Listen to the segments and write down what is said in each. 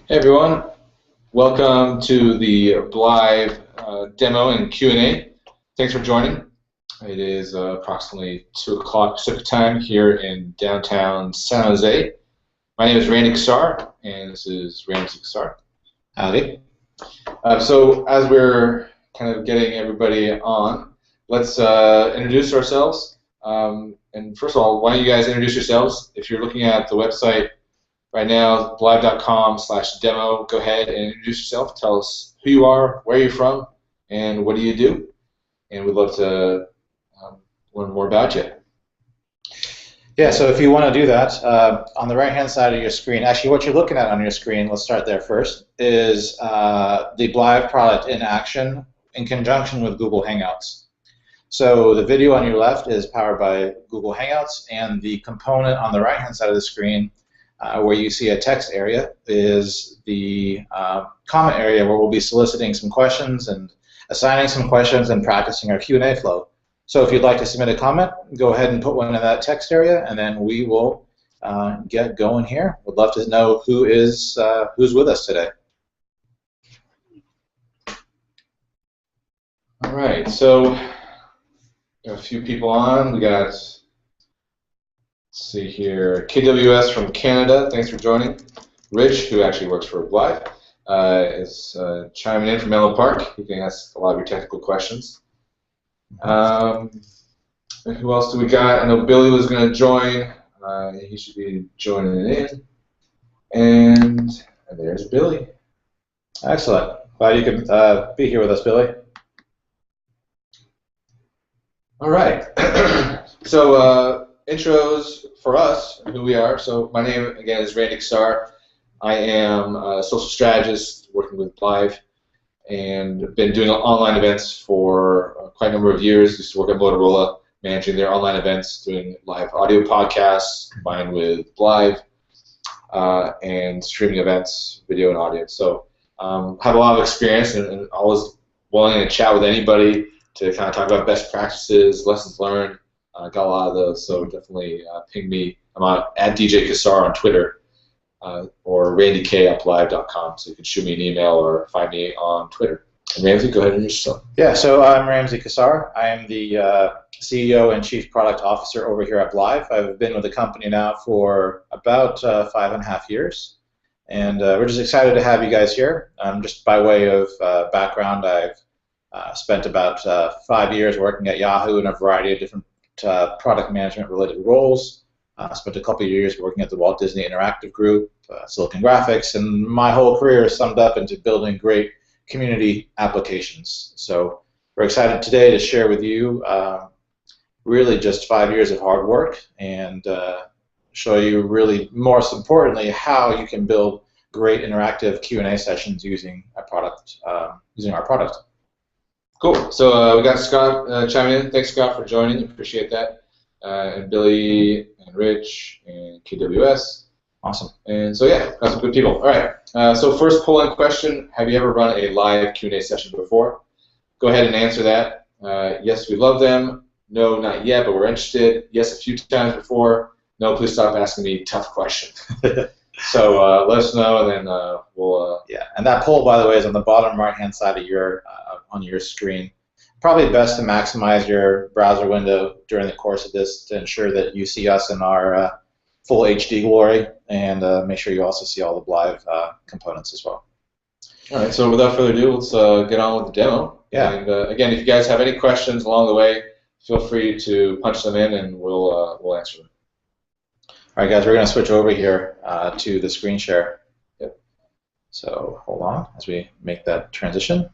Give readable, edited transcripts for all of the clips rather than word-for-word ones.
Hey everyone, welcome to the Blyve demo and Q&A. Thanks for joining. It is approximately 2 o'clock Pacific time here in downtown San Jose. My name is Ramsey Ksar, and this is Ramsey Ksar. Howdy. So as we're kind of getting everybody on, let's introduce ourselves. And first of all, why don't you guys introduce yourselves? If you're looking at the website right now, blyve.com/demo, go ahead and introduce yourself. Tell us who you are, where you're from, and what do you do. And we'd love to learn more about you. Yeah, so if you want to do that, on the right-hand side of your screen, actually what you're looking at on your screen, let's start there first, is the Blyve product in action in conjunction with Google Hangouts. So the video on your left is powered by Google Hangouts, and the component on the right-hand side of the screen where you see a text area is the comment area where we'll be soliciting some questions and assigning some questions and practicing our Q&A flow. So if you'd like to submit a comment, go ahead and put one in that text area, and then we will get going here. We'd love to know who's with us today. All right, so we have a few people on. We got, let's see here, KWS from Canada. Thanks for joining. Rich, who actually works for Blyve, is chiming in from Menlo Park. He can ask a lot of your technical questions. Who else do we got? I know Billy was going to join. He should be joining in. And there's Billy. Excellent. Glad you could be here with us, Billy. All right. So intros for us, who we are. So my name, again, is Ramsey Ksar. I am a social strategist working with Blyve, and been doing online events for quite a number of years. Used to work at Motorola, managing their online events, doing live audio podcasts combined with Blyve, and streaming events, video and audio. So have a lot of experience and always willing to chat with anybody to kind of talk about best practices, lessons learned. Got a lot of those, so definitely ping me. I'm at DJ Ksar on Twitter. Or randyk@blyve.com, so you can shoot me an email or find me on Twitter. And Ramsey, go ahead and introduce yourself. Yeah, so I'm Ramsey Ksar. I am the CEO and Chief Product Officer over here at Blyve. I've been with the company now for about 5.5 years, and we're just excited to have you guys here. Just by way of background, I've spent about 5 years working at Yahoo in a variety of different product management related roles. I spent a couple of years working at the Walt Disney Interactive Group, Silicon Graphics, and my whole career is summed up into building great community applications. So we're excited today to share with you really just 5 years of hard work and show you really, most importantly, how you can build great interactive Q&A sessions using our product. Cool. So we got Scott chiming in. Thanks, Scott, for joining. Appreciate that. And Billy and Rich and KWS. Awesome. And so yeah, got some good people. All right. So first polling question: have you ever run a live Q&A session before? Go ahead and answer that. Yes, we love them. No, not yet, but we're interested. Yes, a few times before. No, please stop asking me tough questions. So let us know, and then we'll. Yeah, and that poll, by the way, is on the bottom right-hand side of your on your screen. Probably best to maximize your browser window during the course of this to ensure that you see us in our full HD glory, and make sure you also see all the Blyve components as well. All right, so without further ado, let's get on with the demo. Yeah. And again, if you guys have any questions along the way, feel free to punch them in, and we'll answer them. All right, guys, we're going to switch over here to the screen share. Yep. So hold on as we make that transition.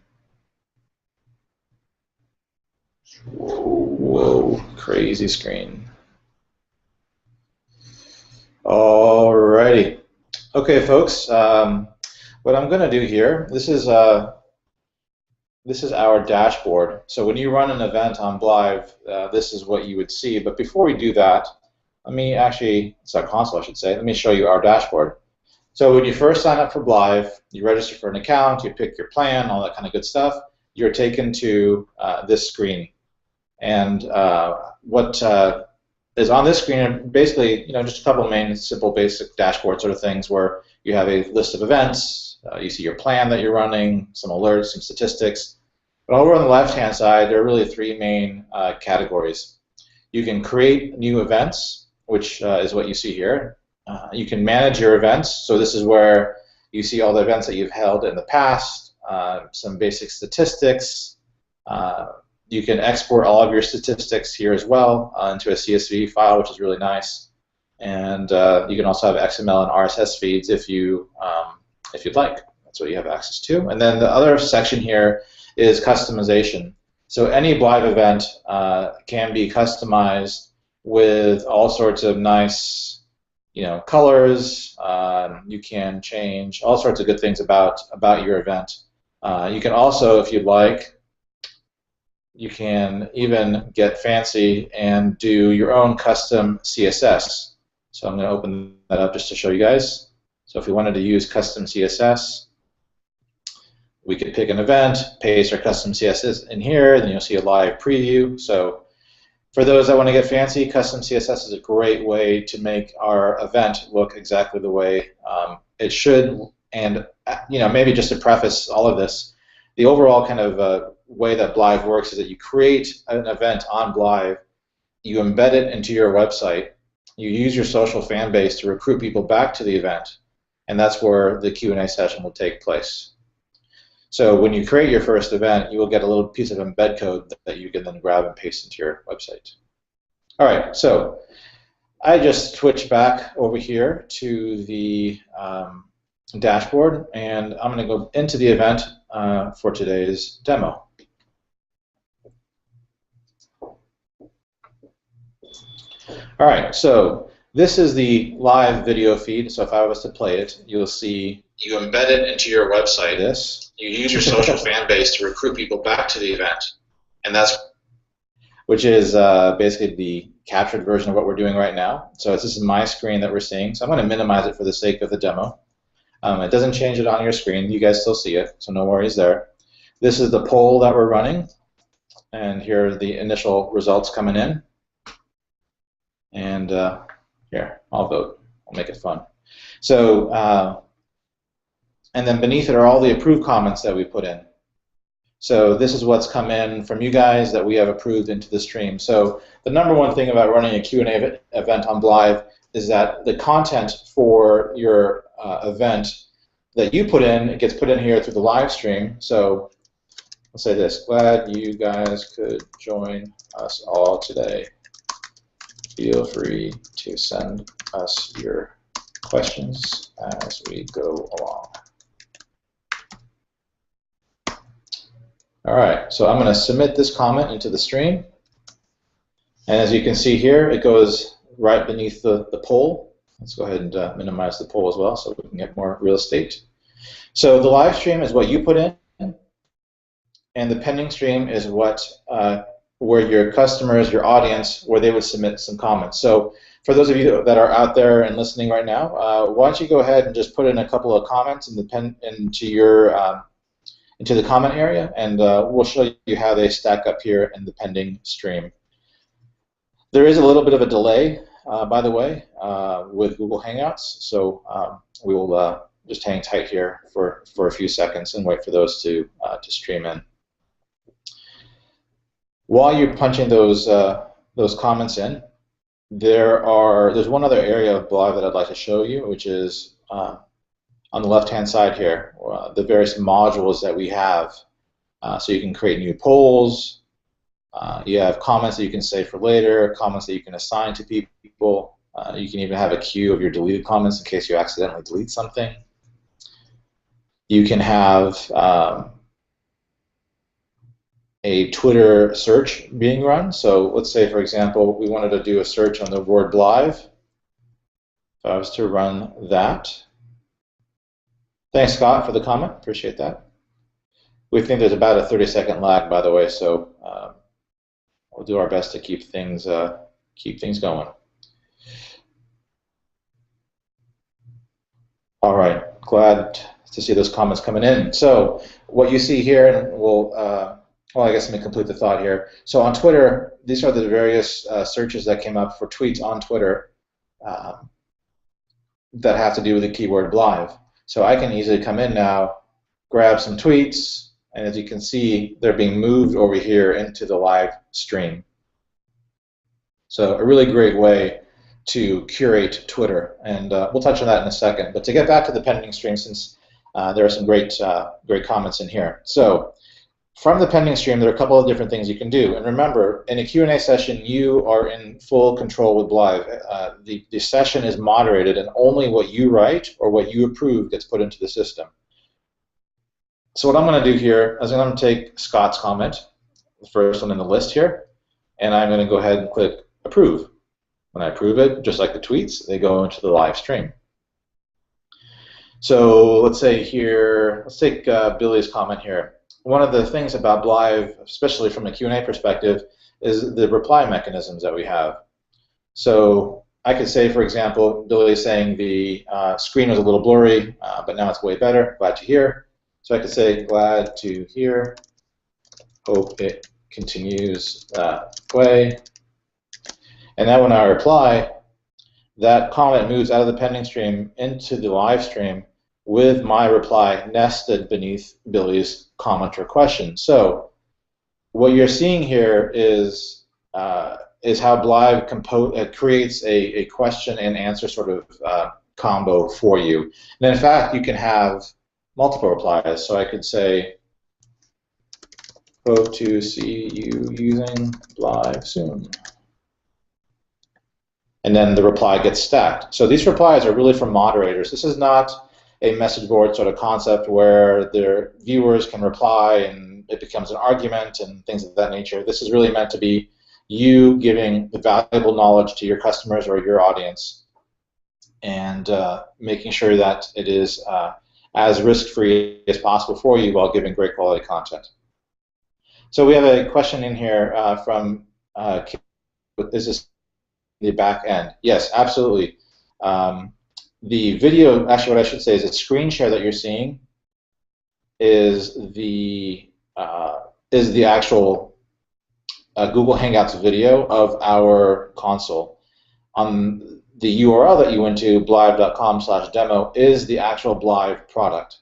Whoa, crazy screen. Alrighty. Okay, folks, what I'm going to do here, this is our dashboard. So when you run an event on Blyve, this is what you would see. But before we do that, let me actually, it's our console, I should say, let me show you our dashboard. So when you first sign up for Blyve, you register for an account, you pick your plan, all that kind of good stuff, you're taken to this screen. And what is on this screen are basically, just a couple of main simple basic dashboard sort of things where you have a list of events, you see your plan that you're running, some alerts, some statistics. But over on the left-hand side, there are really three main categories. You can create new events, which is what you see here. You can manage your events, so this is where you see all the events that you've held in the past, some basic statistics. You can export all of your statistics here as well into a CSV file, which is really nice. And you can also have XML and RSS feeds if you'd like. That's what you have access to. And then the other section here is customization. So any Blyve event can be customized with all sorts of nice, colors. You can change all sorts of good things about your event. You can also, if you'd like, you can even get fancy and do your own custom CSS. So I'm going to open that up just to show you guys. So if we wanted to use custom CSS, we could pick an event, paste our custom CSS in here, then you'll see a live preview. So for those that want to get fancy, custom CSS is a great way to make our event look exactly the way it should. And maybe just to preface all of this, the overall kind of way that Blyve works is that you create an event on Blyve, you embed it into your website, you use your social fan base to recruit people back to the event, and that's where the Q&A session will take place. So when you create your first event, you will get a little piece of embed code that you can then grab and paste into your website. All right, so I just switched back over here to the dashboard, and I'm going to go into the event for today's demo. All right, so this is the live video feed. So if I was to play it, you'll see you embed it into your website. You use your social fan base to recruit people back to the event, and which is basically the captured version of what we're doing right now. So this is my screen that we're seeing. So I'm going to minimize it for the sake of the demo. It doesn't change it on your screen. You guys still see it, so no worries there. This is the poll that we're running, and here are the initial results coming in. And here, I'll vote. I'll make it fun. So, and then beneath it are all the approved comments that we put in. So this is what's come in from you guys that we have approved into the stream. So the number one thing about running a Q&A event on Blyve is that the content for your event that you put in, it gets put in here through the live stream. So let's say this: glad you guys could join us all today. Feel free to send us your questions as we go along. All right, so I'm going to submit this comment into the stream. And as you can see here, it goes right beneath the poll. Let's go ahead and minimize the poll as well so we can get more real estate. So the live stream is what you put in, and the pending stream is what where your customers, your audience, where they would submit some comments. So for those of you that are out there and listening right now, why don't you go ahead and just put in a couple of comments in into the comment area, and we'll show you how they stack up here in the pending stream. There is a little bit of a delay, by the way, with Google Hangouts, so we will just hang tight here for a few seconds and wait for those to stream in. While you're punching those comments in, there's one other area of Blyve that I'd like to show you, which is on the left-hand side here, the various modules that we have. So you can create new polls. You have comments that you can save for later, comments that you can assign to people. You can even have a queue of your deleted comments in case you accidentally delete something. You can have a Twitter search being run. So let's say, for example, we wanted to do a search on the word Blyve. If I was to run that. Thanks, Scott, for the comment. Appreciate that. We think there's about a 30-second lag, by the way, so we'll do our best to keep things going. All right, glad to see those comments coming in. So what you see here, and we'll well, I guess let me complete the thought here. So on Twitter, these are the various searches that came up for tweets on Twitter that have to do with the keyword Blyve. So I can easily come in now, grab some tweets, and as you can see, they're being moved over here into the live stream. So a really great way to curate Twitter, and we'll touch on that in a second. But to get back to the pending stream, since there are some great comments in here. So from the pending stream, there are a couple of different things you can do. And remember, in a Q&A session, you are in full control with Blyve. The session is moderated, and only what you write or what you approve gets put into the system. So what I'm going to do here is I'm going to take Scott's comment, the first one in the list here, and I'm going to go ahead and click Approve. When I approve it, just like the tweets, they go into the live stream. So let's say here, let's take Billy's comment here. One of the things about Blyve, especially from a Q&A perspective, is the reply mechanisms that we have. So I could say, for example, Billy is saying the screen was a little blurry, but now it's way better. Glad to hear. So I could say, glad to hear. Hope it continues that way. And now when I reply, that comment moves out of the pending stream into the live stream with my reply nested beneath Billy's comment or question. So what you're seeing here is how Blyve creates a question and answer sort of combo for you. And in fact, you can have multiple replies. So I could say, hope to see you using Blyve soon. And then the reply gets stacked. So these replies are really from moderators. This is not a message board sort of concept where their viewers can reply and it becomes an argument and things of that nature. This is really meant to be you giving valuable knowledge to your customers or your audience and making sure that it is as risk-free as possible for you while giving great quality content. So we have a question in here from is this the back end? Yes, absolutely. The video, actually what I should say is the screen share that you're seeing is the actual Google Hangouts video of our console. On the URL that you went to, blyve.com/demo, is the actual Blyve product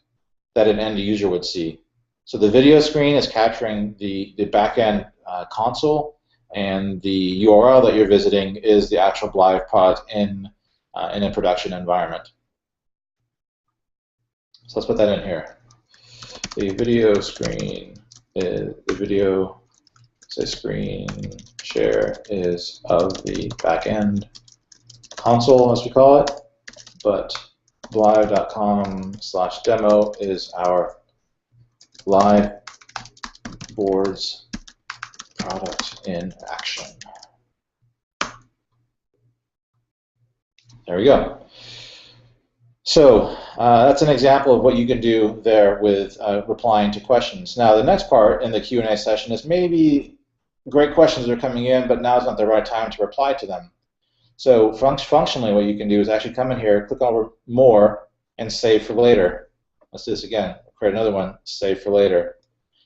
that an end user would see. So the video screen is capturing the back-end console, and the URL that you're visiting is the actual Blyve product in a production environment. So let's put that in here. The video screen is the video screen share is of the backend console, as we call it, but blyve.com/demo is our LiveBoards product in action. There we go. So that's an example of what you can do there with replying to questions. Now the next part in the Q&A session is maybe great questions are coming in, but now is not the right time to reply to them. So functionally what you can do is actually come in here, click over More, and Save for Later. Let's do this again. Create another one, Save for Later.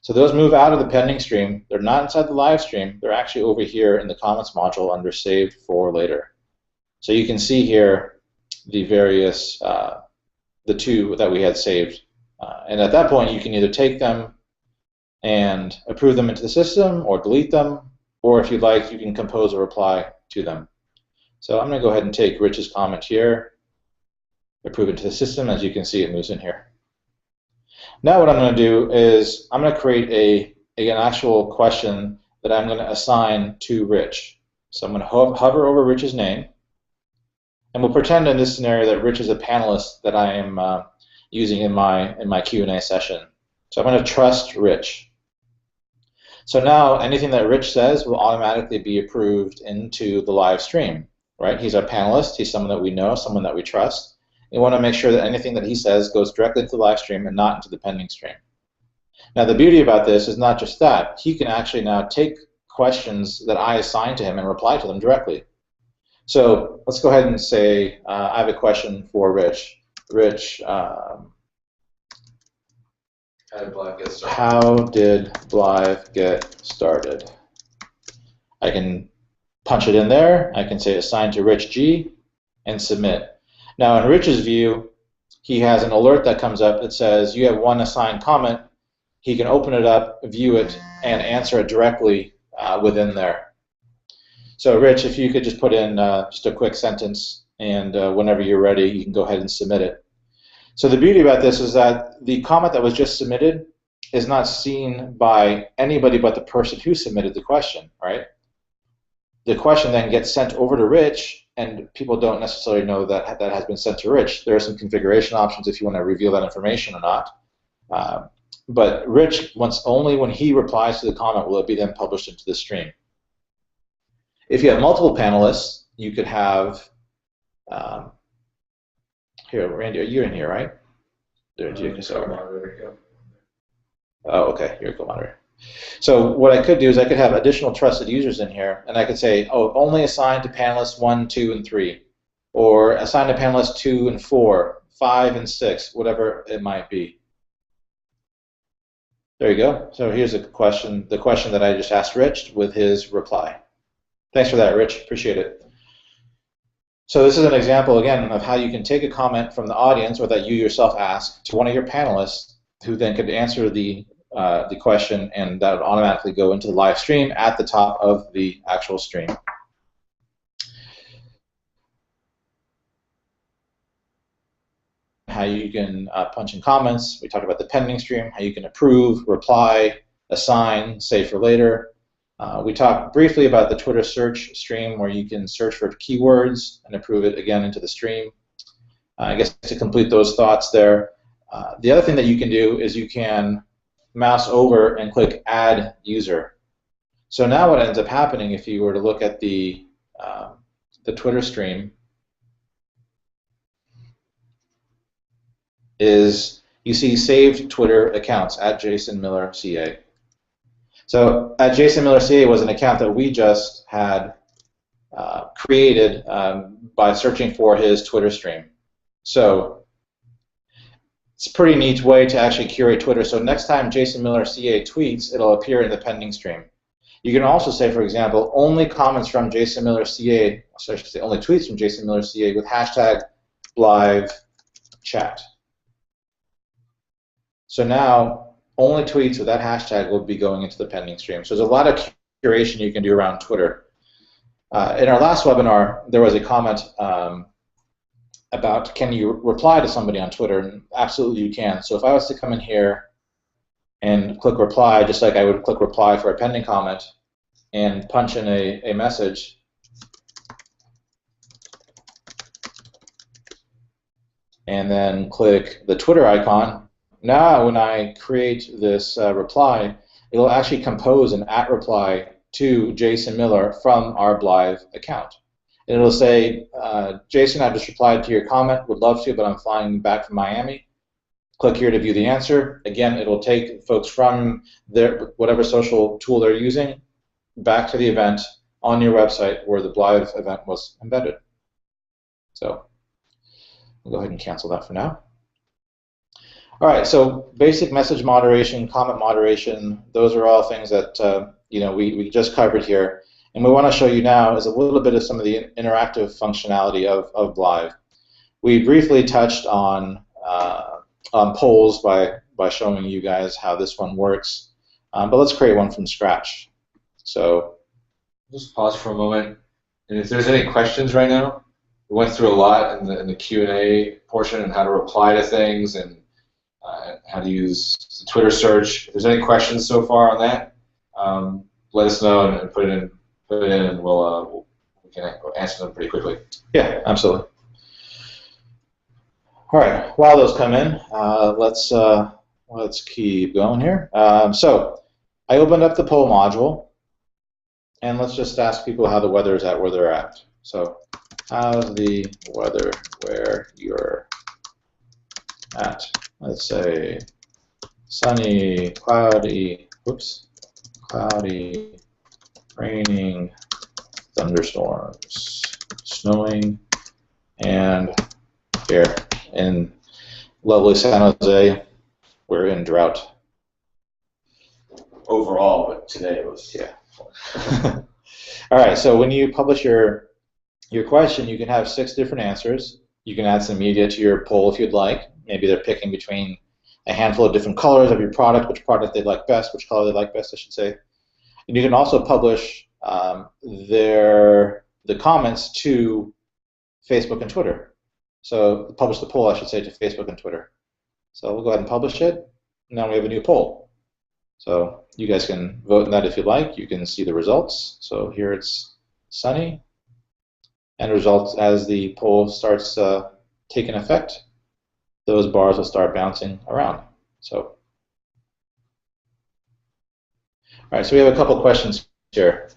So those move out of the pending stream. They're not inside the live stream. They're actually over here in the comments module under Save for Later. So you can see here the various, the two that we had saved. And at that point, you can either take them and approve them into the system or delete them, or if you'd like, you can compose a reply to them. So I'm going to go ahead and take Rich's comment here, approve it to the system. As you can see, it moves in here. Now what I'm going to do is I'm going to create an actual question that I'm going to assign to Rich. So I'm going to hover over Rich's name, and we'll pretend in this scenario that Rich is a panelist that I am using in my Q&A session. So I'm going to trust Rich. So now anything that Rich says will automatically be approved into the live stream, right? He's our panelist. He's someone that we know, someone that we trust. We want to make sure that anything that he says goes directly into the live stream and not into the pending stream. Now the beauty about this is not just that. He can actually now take questions that I assign to him and reply to them directly. So let's go ahead and say I have a question for Rich. Rich, How did Blyve get started? How did Blyve get started? I can punch it in there. I can say assign to Rich G and submit. Now in Rich's view, he has an alert that comes up that says you have one assigned comment. He can open it up, view it, and answer it directly within there. So Rich, if you could just put in just a quick sentence, and whenever you're ready, you can go ahead and submit it. So the beauty about this is that the comment that was just submitted is not seen by anybody but the person who submitted the question, right? The question then gets sent over to Rich, and people don't necessarily know that that has been sent to Rich. There are some configuration options if you want to reveal that information or not. But Rich, only when he replies to the comment will it be then published into the stream. If you have multiple panelists, you could have, here, Randy, are you in here, right? Oh, okay, you're a co-moderator. So what I could do is I could have additional trusted users in here, and I could say, oh, only assign to panelists 1, 2, and 3, or assign to panelists 2 and 4, 5 and 6, whatever it might be. There you go. So here's the question that I just asked Rich with his reply. Thanks for that, Rich. Appreciate it. So this is an example, again, of how you can take a comment from the audience or that you yourself ask to one of your panelists who then could answer the question, and that would automatically go into the live stream at the top of the actual stream. How you can punch in comments. We talked about the pending stream, how you can approve, reply, assign, save for later. We talked briefly about the Twitter search stream where you can search for keywords and approve it again into the stream. I guess to complete those thoughts there, the other thing that you can do is you can mouse over and click Add User. So now what ends up happening if you were to look at the Twitter stream is you see saved Twitter accounts at Jason Miller CA. So at Jason Miller CA was an account that we just had created by searching for his Twitter stream. So it's a pretty neat way to actually curate Twitter. So next time Jason Miller CA tweets, it'll appear in the pending stream. You can also say, for example, only comments from Jason Miller CA, so I should say only tweets from Jason Miller CA with hashtag Blyve chat. So now only tweets with that hashtag will be going into the pending stream. So there's a lot of curation you can do around Twitter. In our last webinar, there was a comment about can you reply to somebody on Twitter, and absolutely you can. So if I was to come in here and click reply, just like I would click reply for a pending comment, and punch in a message, and then click the Twitter icon, now when I create this reply, it'll actually compose an @reply to Jason Miller from our Blyve account. And it'll say, Jason, I just replied to your comment, would love to, but I'm flying back from Miami. Click here to view the answer. Again, it'll take folks from their whatever social tool they're using back to the event on your website where the Blyve event was embedded. So we'll go ahead and cancel that for now. All right, so basic message moderation, comment moderation, those are all things that we just covered here. And what we want to show you now is a little bit of some of the interactive functionality of Blyve. We briefly touched on polls by showing you guys how this one works, but let's create one from scratch. So just pause for a moment, and if there's any questions right now, we went through a lot in the Q&A portion and how to reply to things and how to use the Twitter search. If there's any questions so far on that, let us know and put it in, and we can answer them pretty quickly. Yeah, absolutely. All right, while those come in, let's keep going here. So I opened up the poll module, and let's just ask people how the weather is at where they're at. So how's the weather where you're at? Let's say sunny, cloudy, cloudy, raining, thunderstorms, snowing, and here in lovely San Jose, we're in drought. overall, but today it was All right, so when you publish your question, you can have 6 different answers. You can add some media to your poll if you'd like. Maybe they're picking between a handful of different colors of your product, which product they like best, which color they like best, I should say. And you can also publish the comments to Facebook and Twitter. So publish the poll, I should say, to Facebook and Twitter. So we'll go ahead and publish it. Now we have a new poll. So you guys can vote in that if you like. You can see the results. So here it's sunny. And results as the poll starts taking effect, those bars will start bouncing around. So, all right, so we have a couple questions here.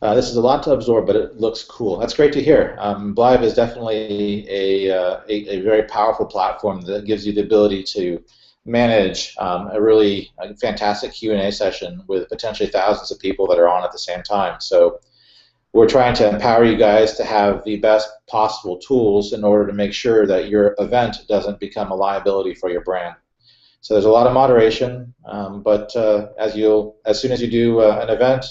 This is a lot to absorb, but it looks cool. That's great to hear. Blyve is definitely a very powerful platform that gives you the ability to manage a really fantastic Q&A session with potentially thousands of people that are on at the same time. So we're trying to empower you guys to have the best possible tools in order to make sure that your event doesn't become a liability for your brand. So there's a lot of moderation, but as soon as you do an event,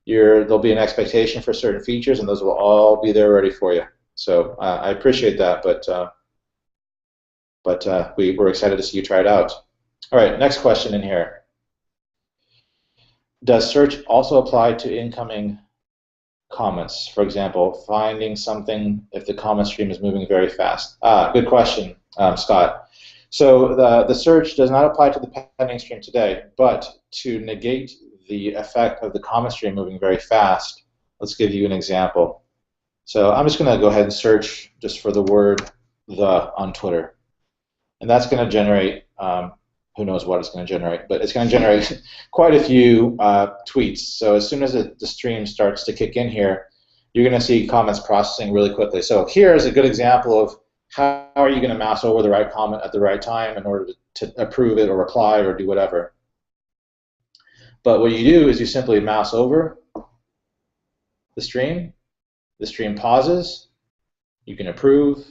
there'll be an expectation for certain features, and those will all be there ready for you. So I appreciate that, but we're excited to see you try it out. All right, next question in here. Does search also apply to incoming comments? For example, finding something if the comment stream is moving very fast. Good question, Scott. So the search does not apply to the pending stream today, but to negate the effect of the comment stream moving very fast, let's give you an example. So I'm just going to go ahead and search just for the word "the" on Twitter, and that's going to generate who knows what it's going to generate, but it's going to generate quite a few tweets. So as soon as the stream starts to kick in here, you're going to see comments processing really quickly. So here's a good example of how are you going to mouse over the right comment at the right time in order to approve it or reply or do whatever. But what you do is you simply mouse over the stream pauses, you can approve,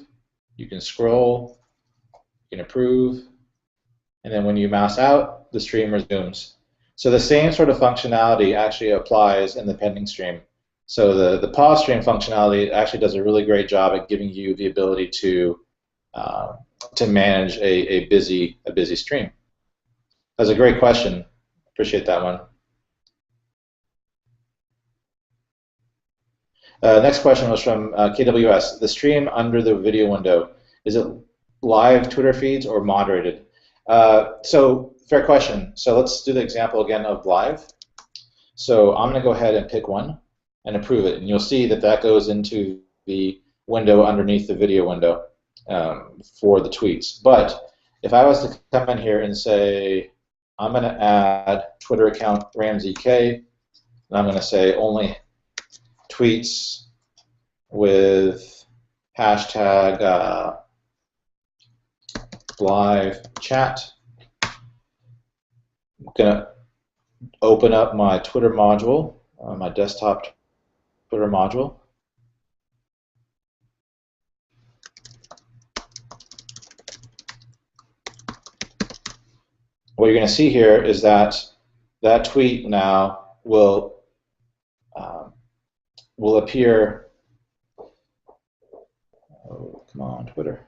you can scroll, you can approve, and then when you mouse out, the stream resumes. So the same sort of functionality actually applies in the pending stream. So the pause stream functionality actually does a really great job at giving you the ability to manage a busy stream. That's a great question. Appreciate that one. Next question was from KWS. The stream under the video window, is it live Twitter feeds or moderated? So fair question. So let's do the example again of Blyve. So I'm going to go ahead and pick one and approve it, and you'll see that that goes into the window underneath the video window for the tweets. But if I was to come in here and say I'm going to add Twitter account Ramsey K, and I'm going to say only tweets with hashtag Blyve chat. I'm going to open up my Twitter module, my desktop Twitter module. What you're going to see here is that that tweet now will appear. Oh, come on, Twitter.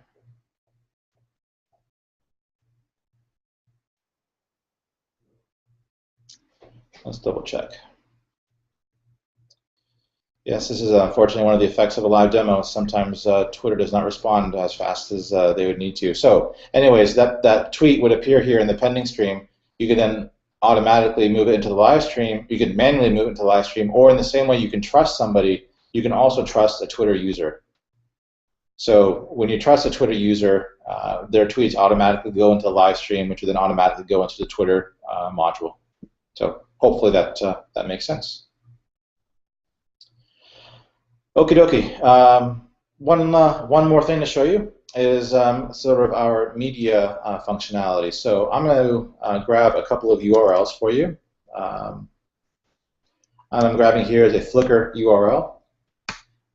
Let's double check. Yes, this is unfortunately one of the effects of a live demo. Sometimes Twitter does not respond as fast as they would need to. So anyways, that tweet would appear here in the pending stream. You could then automatically move it into the live stream. You could manually move it into the live stream, or in the same way you can trust somebody, you can also trust a Twitter user. So when you trust a Twitter user, their tweets automatically go into the live stream, which will then automatically go into the Twitter module. So hopefully that makes sense. Okie dokie. One more thing to show you is sort of our media functionality. So I'm going to grab a couple of URLs for you. I'm grabbing here is a Flickr URL.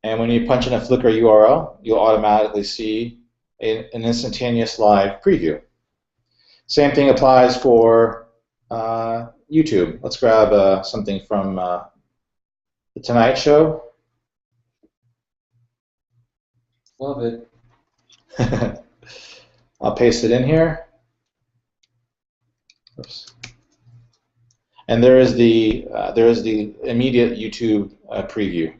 And when you punch in a Flickr URL, you'll automatically see an instantaneous live preview. Same thing applies for YouTube. Let's grab something from The Tonight Show. Love it. I'll paste it in here. Oops. And there is the immediate YouTube preview.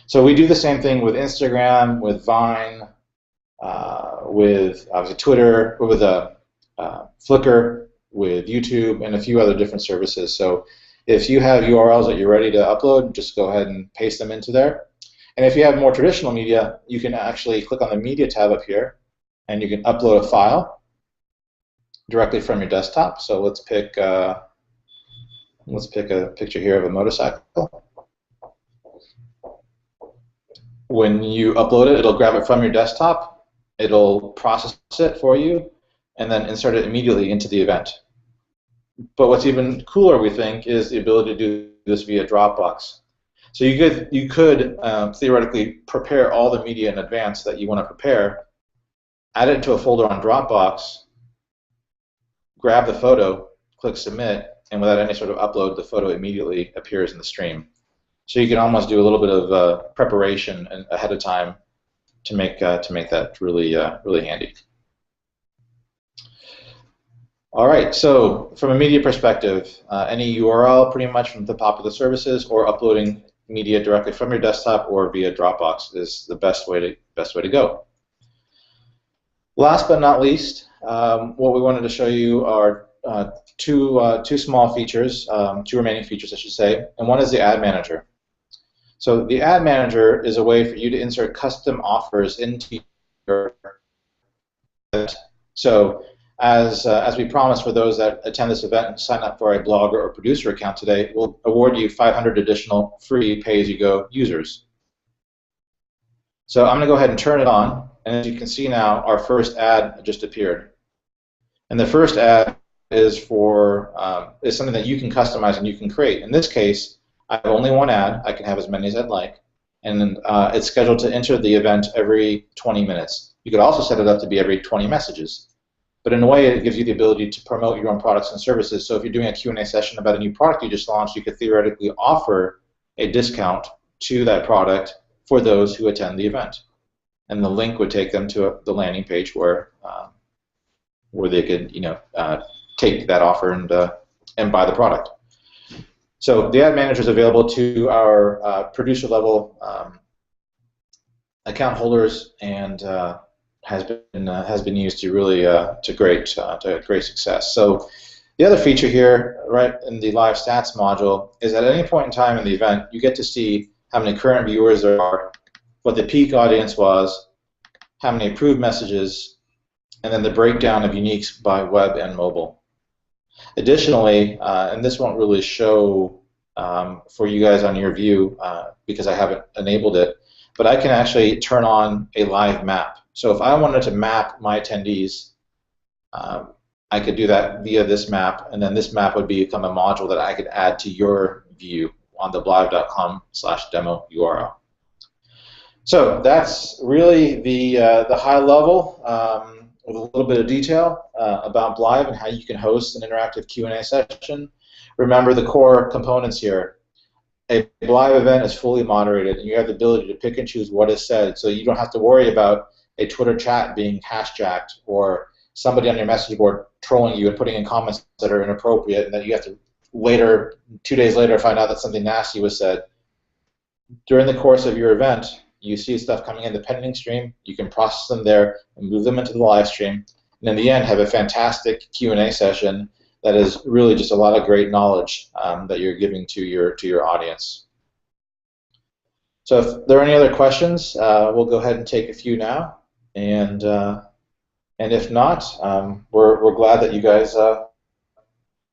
So we do the same thing with Instagram, with Vine, with obviously Twitter, with Flickr, with YouTube, and a few other different services. So if you have URLs that you're ready to upload, just go ahead and paste them into there. And if you have more traditional media, you can actually click on the Media tab up here, and you can upload a file directly from your desktop. So let's pick a picture here of a motorcycle. When you upload it, it'll grab it from your desktop, it'll process it for you, and then insert it immediately into the event. But what's even cooler, we think, is the ability to do this via Dropbox. So you could theoretically prepare all the media in advance that you want to prepare, add it into a folder on Dropbox, grab the photo, click Submit, and without any sort of upload, the photo immediately appears in the stream. So you can almost do a little bit of preparation ahead of time to make that really really handy. All right, so from a media perspective, any URL pretty much from the popular services, or uploading media directly from your desktop or via Dropbox is the best way to go. Last but not least, what we wanted to show you are two small features, two remaining features, I should say, and one is the Ad Manager. So the Ad Manager is a way for you to insert custom offers into your event. So as we promised, for those that attend this event and sign up for a blogger or producer account today, we'll award you 500 additional free pay-as-you-go users. So I'm going to go ahead and turn it on, and as you can see now, our first ad just appeared. And the first ad is is something that you can customize and you can create. In this case, I have only one ad. I can have as many as I'd like, and it's scheduled to enter the event every 20 minutes. You could also set it up to be every 20 messages. But in a way, it gives you the ability to promote your own products and services. So if you're doing a Q&A session about a new product you just launched, you could theoretically offer a discount to that product for those who attend the event. And the link would take them to the landing page where they could take that offer and buy the product. So the Ad Manager is available to our producer level account holders, and has been used to really to great success. So the other feature here, right in the live stats module, is at any point in time in the event, you get to see how many current viewers there are, what the peak audience was, how many approved messages, and then the breakdown of uniques by web and mobile. Additionally, and this won't really show for you guys on your view because I haven't enabled it, but I can actually turn on a live map. So if I wanted to map my attendees, I could do that via this map, and then this map would become a module that I could add to your view on the blyve.com/demo URL. So that's really the high level with a little bit of detail about Blyve and how you can host an interactive Q&A session. Remember the core components here. A Blyve event is fully moderated, and you have the ability to pick and choose what is said, so you don't have to worry about a Twitter chat being hashtagged or somebody on your message board trolling you and putting in comments that are inappropriate, and that you have to later, 2 days later, find out that something nasty was said. During the course of your event, you see stuff coming in the pending stream, you can process them there and move them into the live stream, and in the end have a fantastic Q&A session that is really just a lot of great knowledge that you're giving to your audience. So if there are any other questions, we'll go ahead and take a few now, and if not, we're glad that you guys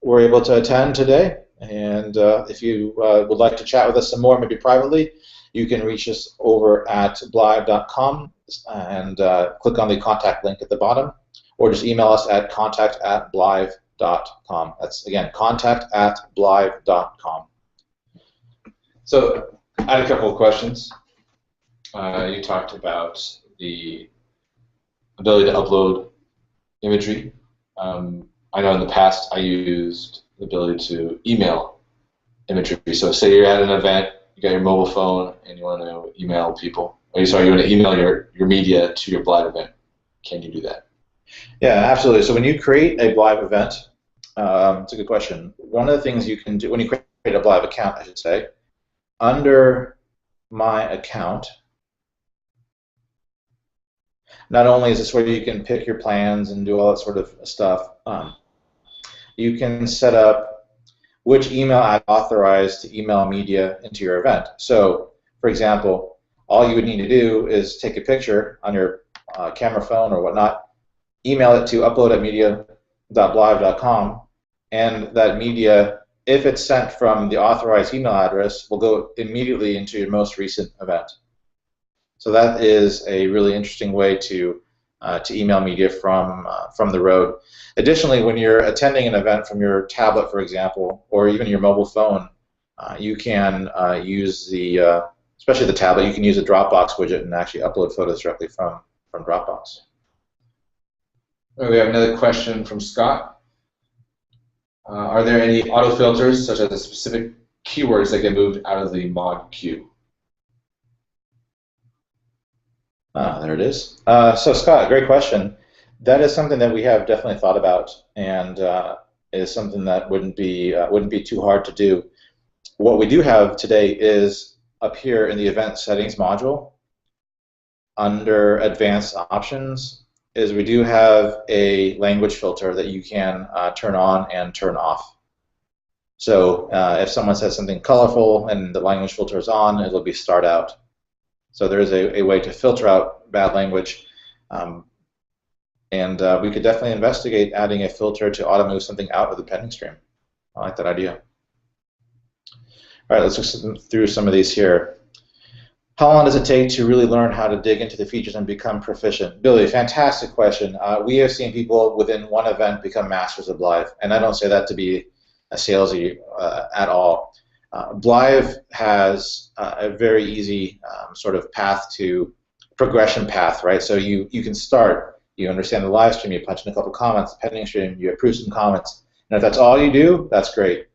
were able to attend today, and if you would like to chat with us some more, maybe privately, you can reach us over at blyve.com and click on the contact link at the bottom, or just email us at contact@blyve.com. That's, again, contact@blyve.com. So I had a couple of questions. You talked about the ability to upload imagery. I know in the past I used the ability to email imagery. So say you're at an event, you got your mobile phone, and you want to email people. Or sorry, you want to email your media to your Blyve event. Can you do that? Yeah, absolutely. So when you create a Blyve event, it's a good question. One of the things you can do when you create a Blyve account, I should say, under My Account, not only is this where you can pick your plans and do all that sort of stuff, you can set up which email I authorize to email media into your event. So, for example, all you would need to do is take a picture on your camera phone or whatnot, email it to upload@media.blyve.com, and that media, if it's sent from the authorized email address, will go immediately into your most recent event. So that is a really interesting way to email media from the road. Additionally, when you're attending an event from your tablet, for example, or even your mobile phone, you can use especially the tablet, you can use a Dropbox widget and actually upload photos directly from Dropbox. We have another question from Scott. Are there any auto filters, such as specific keywords that get moved out of the mod queue? There it is. So Scott, great question. That is something that we have definitely thought about, and is something that wouldn't be too hard to do. What we do have today is up here in the event settings module, under advanced options, is we do have a language filter that you can turn on and turn off. So if someone says something colorful and the language filter is on, it'll be start out. So there is a way to filter out bad language, and we could definitely investigate adding a filter to auto-move something out of the pending stream. I like that idea. All right, let's look through some of these here. How long does it take to really learn how to dig into the features and become proficient? Billy, fantastic question. We have seen people within one event become masters of Blyve, and I don't say that to be a salesy at all. Blyve has a very easy sort of progression path, right? So you can start, you understand the live stream, you punch in a couple comments, pending stream, you approve some comments, and if that's all you do, that's great.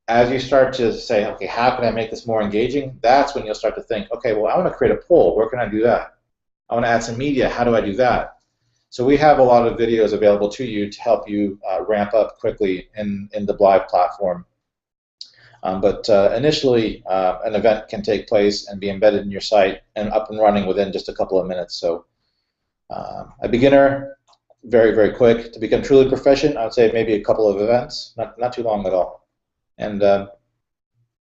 As you start to say, okay, how can I make this more engaging? That's when you'll start to think, okay, well, I want to create a poll. Where can I do that? I want to add some media. How do I do that? So we have a lot of videos available to you to help you ramp up quickly in the Blyve platform. But initially, an event can take place and be embedded in your site and up and running within just a couple of minutes. So a beginner, very, very quick. To become truly proficient, I would say maybe a couple of events, not too long at all. And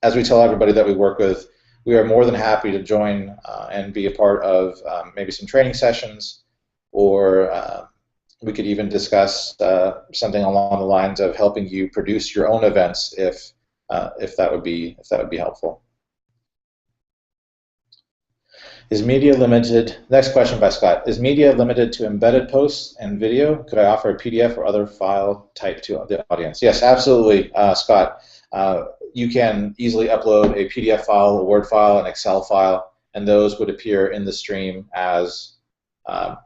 as we tell everybody that we work with, we are more than happy to join and be a part of maybe some training sessions, or we could even discuss something along the lines of helping you produce your own events if that would be helpful. Is media limited? Next question by Scott. Is media limited to embedded posts and video? Could I offer a PDF or other file type to the audience? Yes, absolutely, Scott. You can easily upload a PDF file, a Word file, an Excel file, and those would appear in the stream as a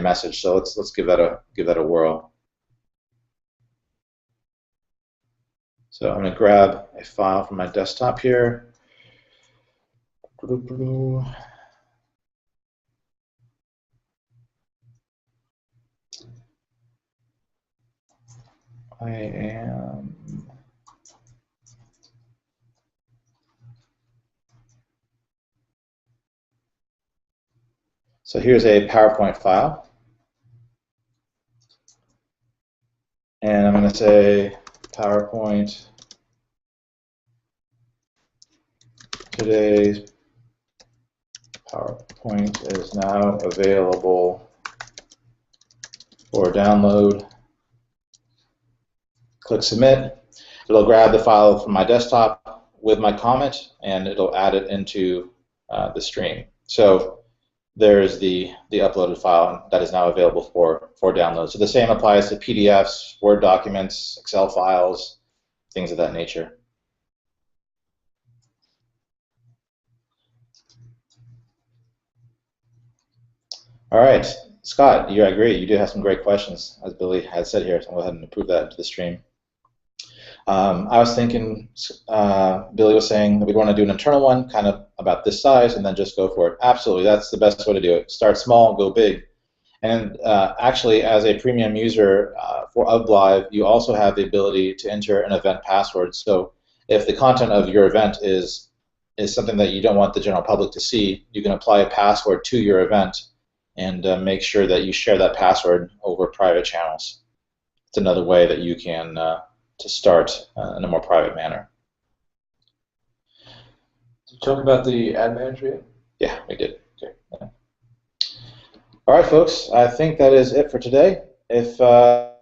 message. So let's give that a whirl. So I'm going to grab a file from my desktop here. I am. So here's a PowerPoint file. And I'm going to say PowerPoint. Today's PowerPoint is now available for download. Click Submit. It'll grab the file from my desktop with my comment, and it'll add it into the stream. So there's the uploaded file that is now available for download. So the same applies to PDFs, Word documents, Excel files, things of that nature. All right, Scott, I agree. You did have some great questions, as Billy had said here. So I'll go ahead and approve that into the stream. I was thinking, Billy was saying that we want to do an internal one, kind of about this size, and then just go for it. Absolutely, that's the best way to do it. Start small, go big. And actually, as a premium user of Blyve, you also have the ability to enter an event password. So if the content of your event is something that you don't want the general public to see, you can apply a password to your event and make sure that you share that password over private channels. It's another way that you can to start in a more private manner. Did you talk about the ad manager yet? Yeah, we did. Okay. Yeah. All right, folks, I think that is it for today. If there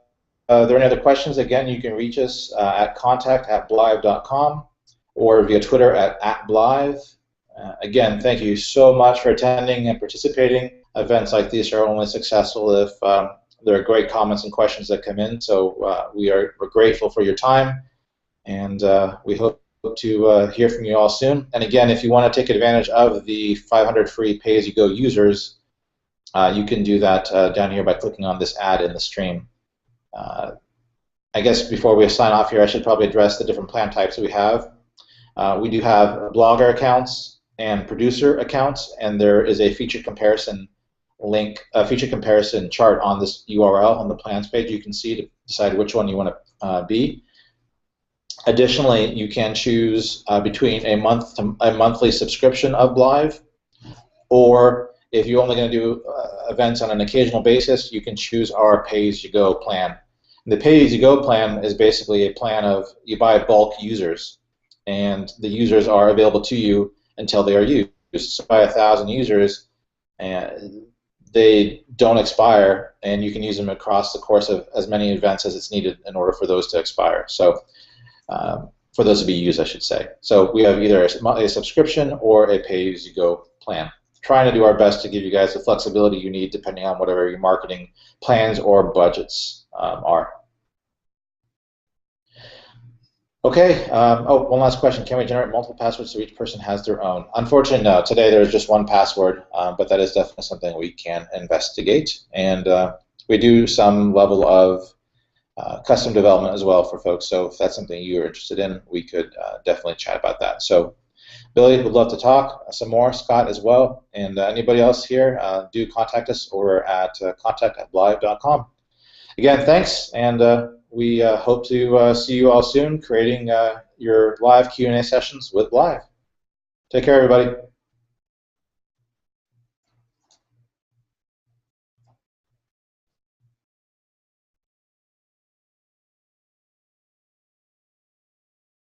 are any other questions, again, you can reach us at contact@blyve.com or via Twitter at Blyve. Again, thank you so much for attending and participating. Events like these are only successful if there are great comments and questions that come in. So we're grateful for your time, and we hope to hear from you all soon. And again, if you want to take advantage of the 500 free pay-as-you-go users, you can do that down here by clicking on this ad in the stream. I guess before we sign off here, I should probably address the different plan types that we have. We do have blogger accounts and producer accounts, and there is a feature comparison link, a feature comparison chart on this URL on the plans page. You can see to decide which one you want to be. Additionally, you can choose between a monthly subscription of Blyve, or if you're only going to do events on an occasional basis, you can choose our pay-as-you-go plan. And the pay-as-you-go plan is basically a plan of you buy bulk users, and the users are available to you until they are used. So by 1,000 users, and they don't expire, and you can use them across the course of as many events as it's needed in order for those to expire. So for those to be used, I should say. So we have either a subscription or a pay-as-you-go plan. Trying to do our best to give you guys the flexibility you need depending on whatever your marketing plans or budgets are. Okay, oh, one last question. Can we generate multiple passwords so each person has their own? Unfortunately, no. Today there's just one password, but that is definitely something we can investigate. And we do some level of custom development as well for folks. So if that's something you're interested in, we could definitely chat about that. So Billy would love to talk some more, Scott as well, and anybody else here, do contact us over at contact@blyve.com. Again, thanks, and we hope to see you all soon creating your live Q&A sessions with Blyve. Take care, everybody.